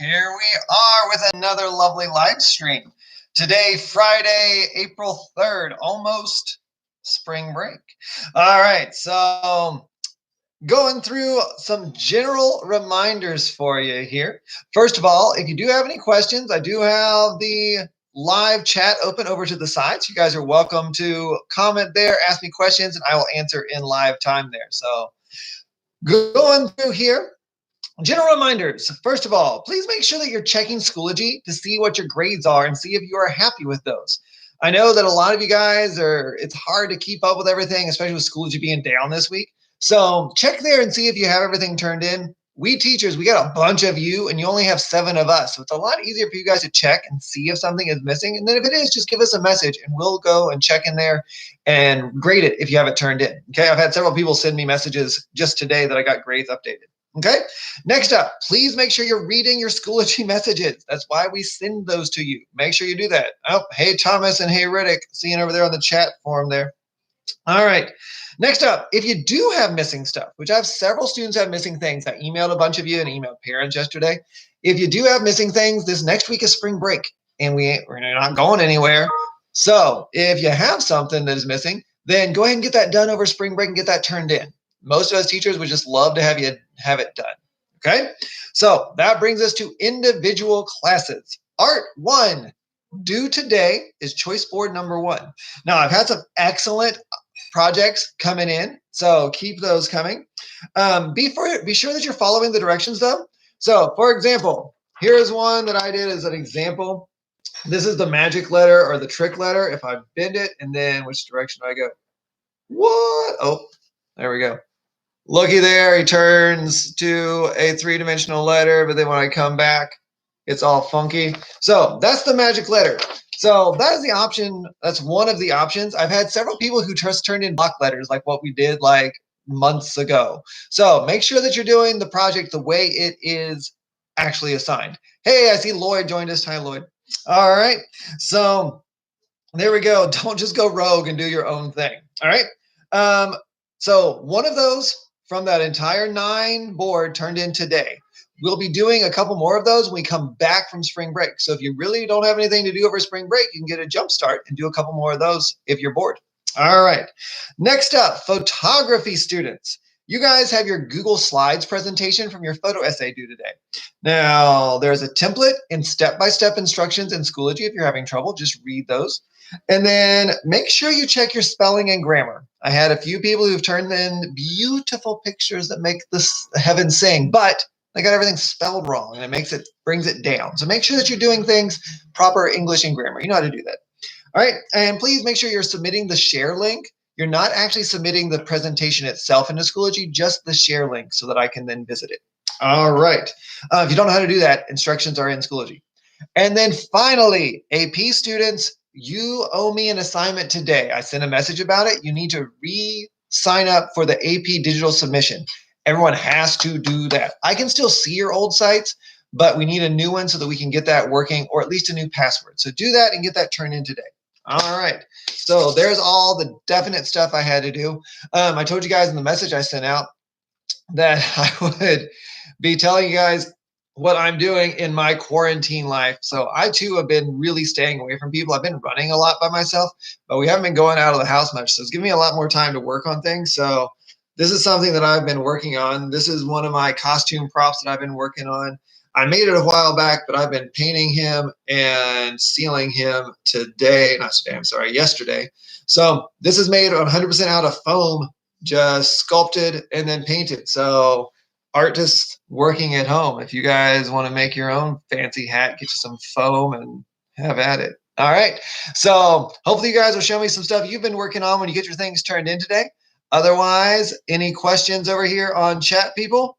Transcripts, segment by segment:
Here we are with another lovely live stream. Today, Friday, April 3rd, almost spring break. All right, so going through some general reminders for you here. First of all, if you do have any questions, I do have the live chat open over to the side. So you guys are welcome to comment there, ask me questions, and I will answer in live time there. So going through here, general reminders. First of all, please make sure that you're checking Schoology to see what your grades are and see if you are happy with those. I know that a lot of you guys it's hard to keep up with everything, especially with Schoology being down this week. So check there and see if you have everything turned in. We teachers, we got a bunch of you and you only have 7 of us. So it's a lot easier for you guys to check and see if something is missing. And then if it is, just give us a message and we'll go and check in there and grade it if you have it turned in. Okay, I've had several people send me messages just today that I got grades updated. Okay, next up, please make sure you're reading your Schoology messages. That's why we send those to you. Make sure you do that. Oh, hey, Thomas and hey, Riddick, seeing over there on the chat forum there. All right, next up, if you do have missing stuff, which I have several students have missing things. I emailed a bunch of you and emailed parents yesterday. If you do have missing things, this next week is spring break and we're not going anywhere. So if you have something that is missing, then go ahead and get that done over spring break and get that turned in. Most of us teachers would just love to have you have it done. Okay, so that brings us to individual classes. Art 1, due today is choice board number 1. Now, I've had some excellent projects coming in, so keep those coming. Be sure that you're following the directions though. So, for example, here's one that I did as an example. This is the magic letter or the trick letter. If I bend it, and then which direction do I go? What? Oh, there we go. Looky there, he turns to a 3-dimensional letter, but then when I come back, it's all funky. So that's the magic letter. So that is the option. That's one of the options. I've had several people who just turned in block letters like what we did like months ago. So make sure that you're doing the project the way it is actually assigned. Hey, I see Lloyd joined us. Hi, Lloyd. All right. So there we go. Don't just go rogue and do your own thing. All right. So one of those from that entire 9 board turned in today. We'll be doing a couple more of those when we come back from spring break. So if you really don't have anything to do over spring break, you can get a jump start and do a couple more of those if you're bored. All right. Next up, photography students. You guys have your Google Slides presentation from your photo essay due today. Now, there's a template and step-by-step instructions in Schoology. If you're having trouble, just read those. And then make sure you check your spelling and grammar. I had a few people who've turned in beautiful pictures that make this heaven sing, but they got everything spelled wrong and it brings it down. So make sure that you're doing things proper English and grammar. You know how to do that. All right, and please make sure you're submitting the share link. You're not actually submitting the presentation itself into Schoology, just the share link so that I can then visit it. All right, if you don't know how to do that, instructions are in Schoology. And then finally, AP students, you owe me an assignment today. I sent a message about it. You need to re-sign up for the AP digital submission. Everyone has to do that. I can still see your old sites, but we need a new one so that we can get that working, or at least a new password. So do that and get that turned in today. All right, so there's all the definite stuff I had to do. I told you guys in the message I sent out that I would be telling you guys what I'm doing in my quarantine life. So I too have been really staying away from people. I've been running a lot by myself, but we haven't been going out of the house much. So it's giving me a lot more time to work on things. So this is something that I've been working on. This is one of my costume props that I've been working on. I made it a while back, but I've been painting him and sealing him yesterday. So this is made 100% out of foam, just sculpted and then painted. So artists working at home, if you guys want to make your own fancy hat, get you some foam and have at it. All right. So hopefully you guys will show me some stuff you've been working on when you get your things turned in today. Otherwise, any questions over here on chat, people?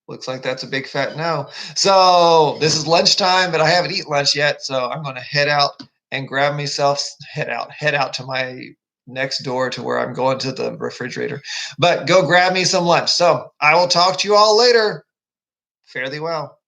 Looks like that's a big fat no. So this is lunchtime, but I haven't eaten lunch yet. So I'm going to head out and grab myself, head out to my next door to where I'm going to the refrigerator, but go grab me some lunch. So I will talk to you all later. Fare thee well.